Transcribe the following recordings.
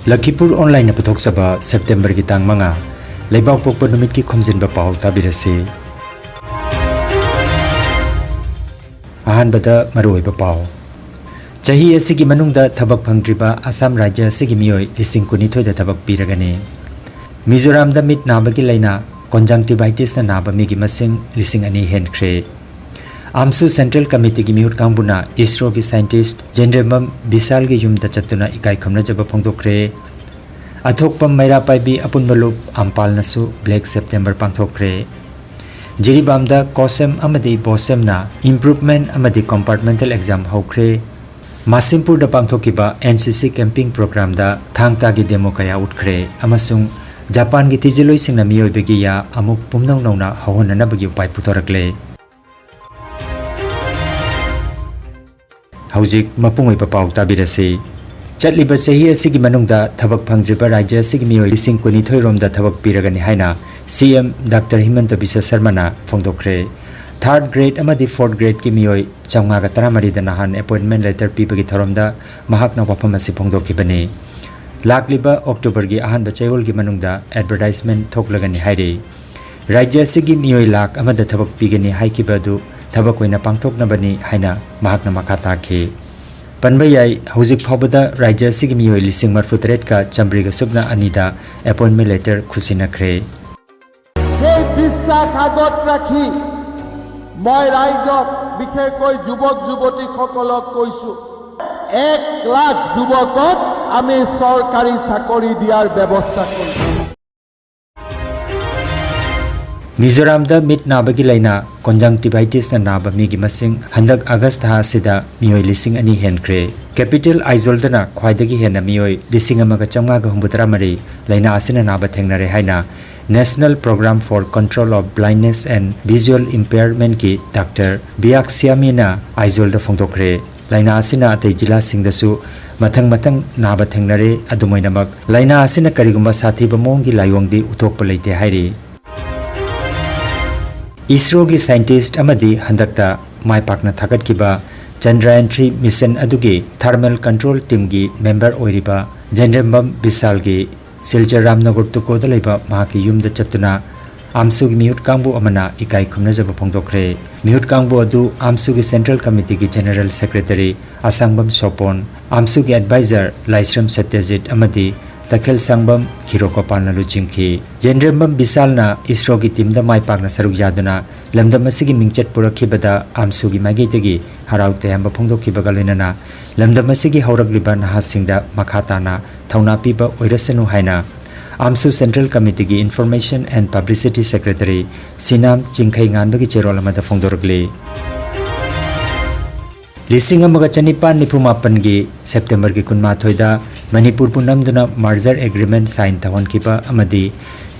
Lakhipuronline puthokchaba September ki tang manga leibak pokpa numit ki Khomjinba Pao tabirase. Ahanbada maruoiba pao. Chahi asigi manungda thabak phangdriba Assam rajya asigi miyoi lising kunithoi da thabak piragane. Mizoram da mit nabagi laina conjunctivitis na naba migi masing lising ani henkhre. Amsu Central Committee ki mihut kangbuna ISRO ki scientist Jenrembam Bisal ki yum da chatuna ikai khamna jaba phongdokre. Athokpam maira paibi apun malup ampal nasu Black September pangthokre. Jiribam da Kosem amadi Bosem na improvement amadi compartmental exam hokre. Masimpur da pangthokiba NCC camping program da thangta gi demo kaya utkre amasung Japan gi tijiloi singna miyoi begi ya amuk pumnau nauna hawonana bagi upai putorakle. Haujik mapungoi papau tabirase. Chatliba sahi asigi manungda thabak phangdriba rajya asigi miyoi lising kunithoi romda thabak piragani haina CM Dr. Himanta Biswa Sharma na phongdokre. 3rd grade amadi 4th grade ki miyoi chamnga ga taramari da nahan appointment letter pibagi tharomda mahakna wafam asi phongdokibane. Lakliba October gi ahan bachayol gi manungda advertisement thoklagani haire. Rajya asigi miyoi lak amada thabak pigani haikibadu thabak oina pangthoknabani haina mahakna makata ke. Panbayai hauzik phawbada rajya asigi miyoi lising marfutret ka chambri ga subna anida appointment letter khusinakre. Hey বিশ্বাস আগত ৰাখি মই ৰাইজক বিশেষকৈ যুৱক যুৱতীসকলক কৈছো 1 লাখ যুৱকক আমি চৰকাৰী চাকৰি দিয়াৰ ব্যৱস্থা কৰিছো। Mizoram da mit nabagi laina conjunctivitis na naba migi masing handak August ha sida miyoi lising ani henkre. Capital Aizawl da na khwaidagi hena miyoi lising amaga chamnga ga humbutara mari laina asina naba thengnare haina National Program for Control of Blindness and Visual Impairment ki Dr. Barak Tampak Aizawl da phongdokre. Laina asina atai jila singdasu mathang naba thengnare adumoinamak laina asina karigumba sathiba monggi layongdi uthokpa leite hairi. ISRO ki scientist amadi handakta mai pakna thagat kiba Chandrayaan 3 mission adugi thermal control team gi member oiriba Jenrembam Bisal gi Silchar Ramnagar tukoda leiba mahaki yumda chatuna Amsu gi mihut kangbu amana ikai khumna jaba phongdokre. Mihut kangbu adu Amsu gi Central Committee gi General Secretary Asangbam Sopon, Amsu gi advisor Laisram Satyajit amadi Takhel Sangbam Khirokopal na luchingki. Jenrembam Bisal na ISRO gi team da mai pakna saruk yaduna lamdam asigi mingchat purakhibada Amsu gi mageitagi haraute amba phongdokhibaga loinana lamdam asigi hauragliba nahasingda makhatana thauna piba oirasanu haina Amsu Central Committee gi Information and Publicity Secretary Sinam Chingkhai nganbagi cherol amada phongdorgle. Lising amaga chanipan nipumapan gi September gi kunmathoi da Manipur punamduna merger agreement sign tawon kiba amadi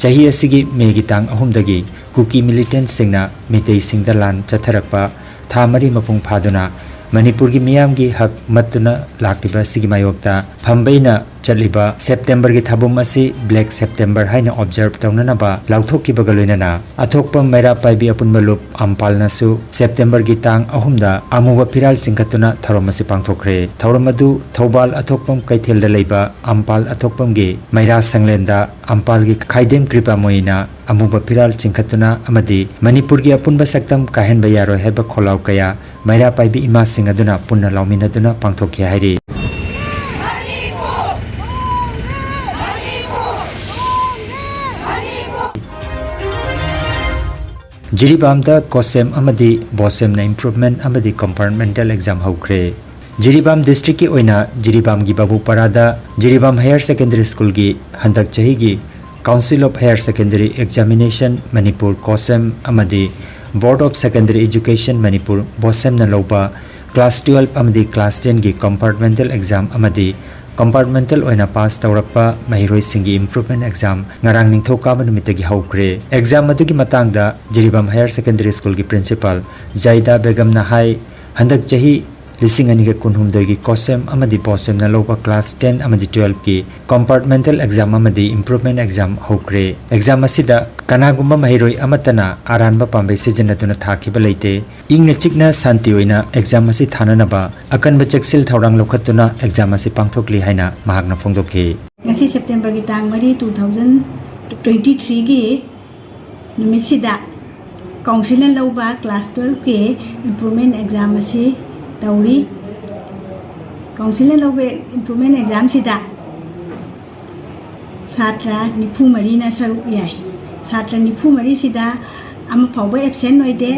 chahi asigi megi tang ahumdagi kuki militant singna mitei singda lan chatharakpa thamari mapung phaduna Manipur gi miyam gi hak matuna lakliba sigi mayokta phambaina chaliba September gi thabum asi Black September haina observe tawnana ba lauthokki bagaloinana athokpa maira paibi apun malup ampal nasu September gi tang ahumda amuba piral singkhatuna tharomasi pangthokre. Thauramadu Thobal athokpam kaithel da leiba ampal athokpam gi maira sanglenda ampal gi khaidem kripa moina amuba piral chingkhatuna amadi Manipur gi apunba saktam kahenba yaro heba kholaw kaya maira paibi ima singaduna punna lauminaduna pangthokhi hairi. Jiribam da Kosem amadi Bosem na improvement amadi compartmental exam hokre. Jiribam district ki oina Jiribam gi Babu Parada Jiribam Higher Secondary School gi handak chahi gi Council of Higher Secondary Examination Manipur Kosem amadi Board of Secondary Education Manipur Bosem na loba Class 12 amadi Class 10 gi compartmental exam amadi compartmental oina pass tawrakpa mahiroi singi improvement exam ngarang ningthoka manumita gi hokre. Exam adugi matangda Jiribam Higher Secondary School gi principal Zaida Begum na hai handak chahi ꯂꯤꯁꯤꯡ ꯑꯅꯤꯒ ꯀꯨꯟꯍꯨꯝꯗꯣꯏꯒꯤ ꯀꯣꯁꯦꯝ ꯑꯃꯗꯤ ꯄꯣꯁꯦꯝꯅ ꯂꯧꯕ class 10 ꯑꯃꯗꯤ 12ꯒꯤ ꯀꯝꯄꯥꯔꯠꯃꯦꯟꯇꯦꯜ exam ꯑꯃꯗꯤ improvement exam ꯍꯧꯈ꯭ꯔꯦ exam ꯑꯁꯤꯗ ꯀꯅꯥꯒꯨꯝꯕ ꯃꯍꯩꯔꯣꯏ ꯑꯃꯠꯇꯅ ꯑꯔꯥꯟꯕ ꯄꯥꯝꯕꯩ ꯁꯤꯖꯤꯟꯅꯗꯨꯅ ꯊꯥꯈꯤꯕ ꯂꯩꯇꯦ ꯏꯪꯅ ꯆꯤꯛꯅ ꯁꯥꯟꯇꯤ ꯑꯣꯏꯅ ꯑꯦꯛꯖꯥꯝ ꯑꯁꯤ ꯊꯥꯅꯅꯕ ꯑꯀꯟꯕ ꯆꯦꯛꯁꯤꯜ ꯊꯧꯔꯥꯡ ꯂꯧꯈꯠꯇꯨꯅ ꯑꯦꯛꯖꯥꯝ ꯑꯁꯤ ꯄꯥꯡꯊꯣꯛꯂꯤ ꯍꯥꯏꯅ ꯃꯍꯥꯛꯅ ꯐꯣꯡꯗꯣꯛꯈꯤ ngasi September ki tang 2023 gi numisida council lauba class 12 ke improvement exam asi tauri council lauba improvement exam sida satra nipu marina saruk yai satra nipu mari sida ama phawba absent oide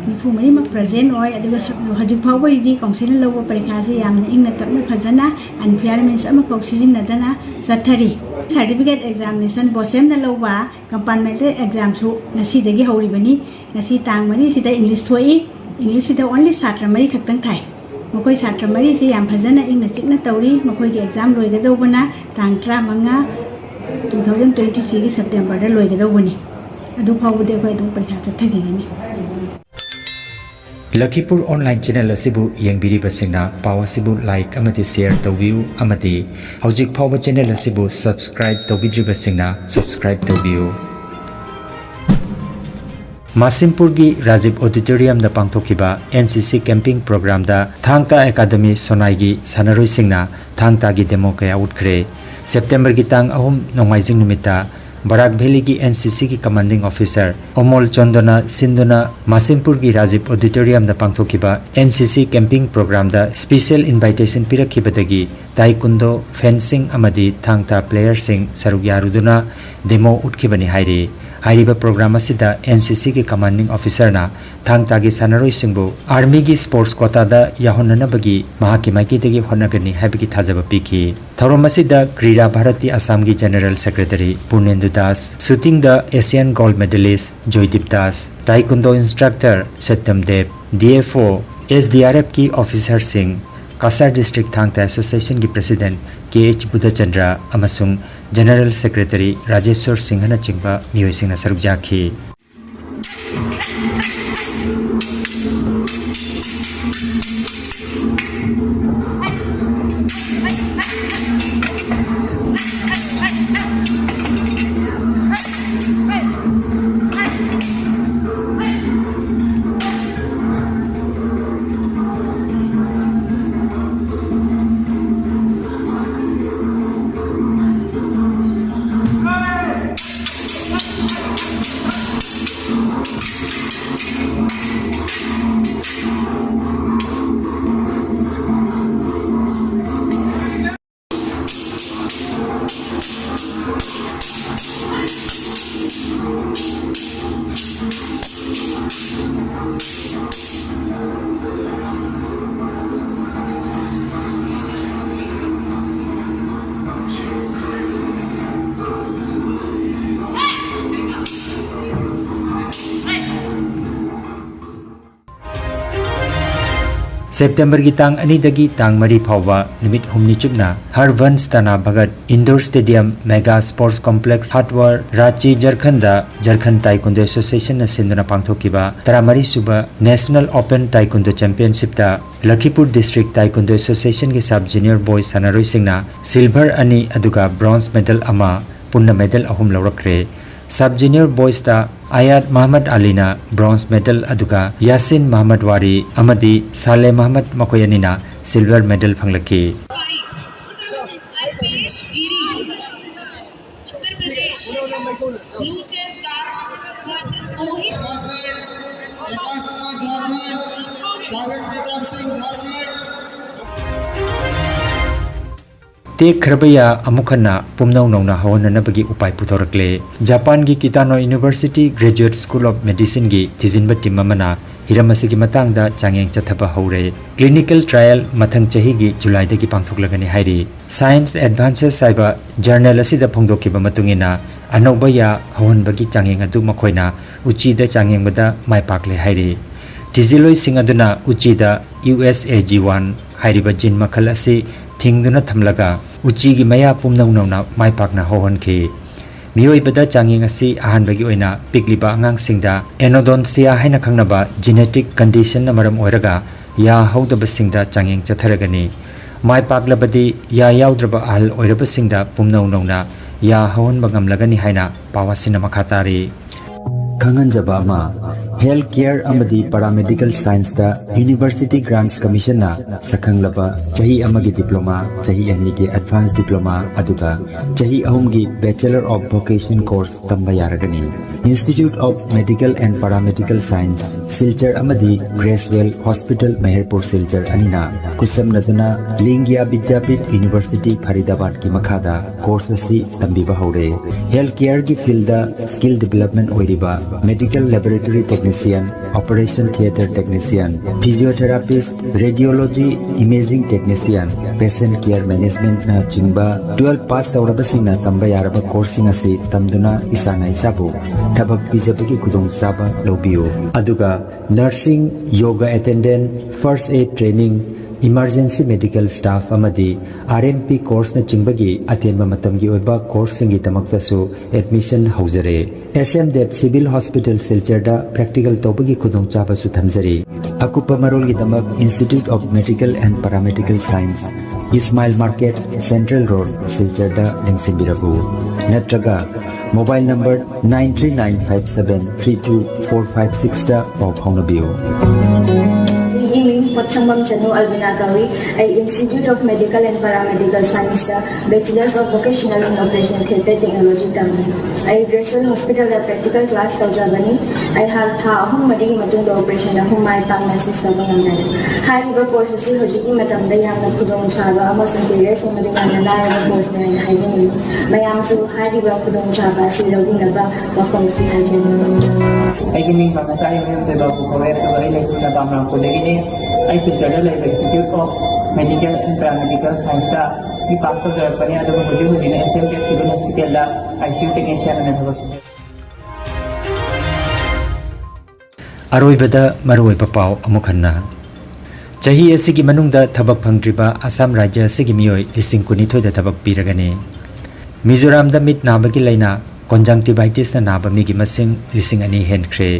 nipu mari ma present oi aduga hajik phawba idi council lauba parikha se yamna ingna tapna phajana environment ama phau sijinadana sathari certificate examination bosem na lauba compartmental exam su ngasi dagi horibani ngasi tang mari sida english thoi english sida only satra mari khaktang thai makoi satra mari se yam phajana ingna chikna tauri makoi gi exam loigadobana tang 35 2023 gi September da loigadobani adu phawde koi adu parikha chathagini Lakhipur online channel asibu yengbiriba singna paw asibu like amati share tawbiu amati hojik phawba channel asibu subscribe tawbidriba singna subscribe tawbiu Manipur gi Rajiv Auditorium da pangthokiba NCC camping program da Thangta Academy Sonai gi sanaroi singna Thangta gi demo kaya utkre September gi tang ahum nongaijing numita Barak Valley ki NCC ki commanding officer Omol Chandana Sinduna Manipur ki Rajiv Auditorium da pangthokiba NCC camping program da special invitation pirakhibadagi taekwondo fencing amadi thangta player sing saruk yaruduna demo utkibani hairi हाइरिबा programme असिदा NCC के commanding officer ना थांगता की सनरोई सिंगबो army की sports quota दा याहोननबगी महाकी माइकी देगी होनगनी हैबकी थाजबा पीखी थौरम असिदा क्रीड़ा भारती असम की general secretary Purnendu Das shooting the Asian gold medallist Jaydeep Das taekwondo instructor Satyam Dev DFO SDRF की officer Singh Kasar District Thangta Association की प्रेसिडेंट KH बुद्धचंद्र अमसुंग जनरल सेक्रेटरी राजेश्वर सिंहना चिंबा मियोय सिंहना सरुक जाखी September की तांग अनिदगी तांग मरी फावबा निमित हुमनी चुपना Harivansh Tana Bhagat indoor stadium mega sports complex Hotwar Ranchi Jharkhand taekwondo association न सिंधुना पांगथोकिबा तरामरी सुबा नेशनल ओपन ताइक्वांडो चैंपियनशिप ता लखीपुर डिस्ट्रिक्ट ताइक्वांडो एसोसिएशन के सब जूनियर बॉयज सनारोई सिंगना सिल्वर अनि अदुगा ब्रोंज मेडल अमा पुन्ना मेडल अहुम लौरक्रे सब जूनियर बॉयज ता आयात मोहम्मद अलीना ब्रोंज मेडल अदुगा यासिन मोहम्मद वारी अमदी साले मोहम्मद मकोयनीना सिल्वर मेडल फंगलकी तेक खरबया अमुखना पुमनौ नौना हवननबगी उपाय पुथोरकले जापान की Kitano University Graduate School of Medicine की थिजिनबा टीम अमना हिरमसिगी मतंगदा चांगेंग चथबा हौरे क्लिनिकल ट्रायल मथंग चही की जुलाई दगी पांगथोकलगनी हाइरी साइंस एडवांसेस साइबा जर्नल असिदा फोंदोकिबा मतुंगिना अनौबया हवनबगी चांगेंग अदु मखोइना उचिदा चांगेंगबदा माइपाकले हाइरी थिजिलोय सिंग अदुना उचिदा USAG1 हाइरिबा जिन मखल असि थिंगदुना थमलगा उची की मया पुमनौ नौना माइपाकना होहनखे मियोइबदा चांगेंग असि अहानबगी ओइना पिकलिबा अंगांग सिंगदा एनोडोन्सिया हाइना खंगनबा जेनेटिक कंडीशन अमरम ओइरगा ya haudabasingda changeng chatharagani mai paklabadi ya yaudraba ahal oirabasingda pumnau nauna ya hawan bangamlagani haina pawasina makhatari Khanganjaba ama Health Care amadi Paramedical Science da University Grants Commission na sakhanglaba chahi amagi diploma chahi ani gi advanced diploma aduga chahi ahumgi Bachelor of Vocation course tamba yaragani Institute of Medical and Paramedical Science Silchar amadi Gracewell Hospital Meherpur Silchar anina kusamnaduna Lingya Vidyapit University Faridabad ki makhada course asi tambiba hore Health Care gi field da skill development oiriba Medical Laboratory Technician, Operation Theatre Technician, Physiotherapist, Radiology Imaging Technician, Patient Care Management na chingba 12 pass taurabasingna tamba yaraba coursing asi tamduna isana isabu thabak pijabagi kudong chaba lobiyo aduga nursing yoga attendant first aid training Emergency Medical Staff amadi RMP course na chingbagi atenba matamgi oiba course singi tamaktasu admission haujare SM Dev Civil Hospital Silcharda practical tobagi khudong chaba su thamjari akupa marol gi tamak Institute of Medical and Paramedical Science Ismail Market Central Road Silcharda lengsimbirabu natraga mobile number 939573245 da pau phaunabiyo Potsambam Chanu Albina Gawi, Institute of Medical and Paramedical Science, Bachelors of Vocational in Operation Theatre Technology Tamil. Gracewell Hospital practical class Taujabani. I have Tha Hum Madi Matung the operation of whom my Pangasi Sabangan. High river courses Hojiki Matam, the Yang Pudong Chaba, Amos and Carriers, and the Yana course and hygiene. Mayamsu High river Pudong Chaba, Silabunaba, Performance hygiene. I can make my Messiah to the Bukover, the Bama Kodegine. I Silchar Institute of Medical and Paramedical Science da the pastor Japani adu huju in Sept Civil Hospital da ICU technician na Aroibada maroiba pau amukhanna chahi asigi manungda thabak phangdriba Assam rajya asigi miyoi lising kunithoi da thabak piragani Mizoram da mit nabagi laina conjunctivitis na naba migi masing lising ani henkhre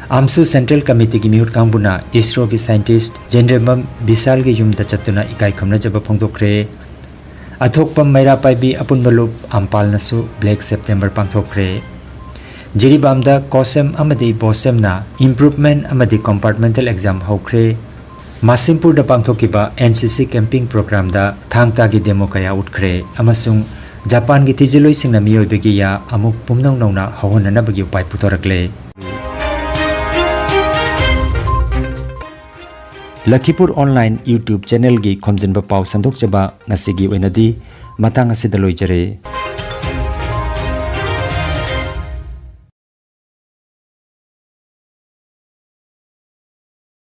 Amsu Central Committee ki mihut kangbuna ISRO ki scientist Jenremam Bisal ki yumda chatuna ikai khamna jaba phongdokre athokpam maira paibi apun balup ampal nasu Black September pangthokre Jiribamda Kosem amadi Bosem na improvement amadi compartmental exam hokre Masimpur da pangthokiba NCC camping program da thangta gi demo kaya utkre amasung Japan gi tijiloi singna miyoi begi ya amuk pumnau nauna hawonana bagi upai putorakle Lakhipur online YouTube channel gi Khomjinba Pao sandok jaba ngasigi oinadi matang asidaloi jare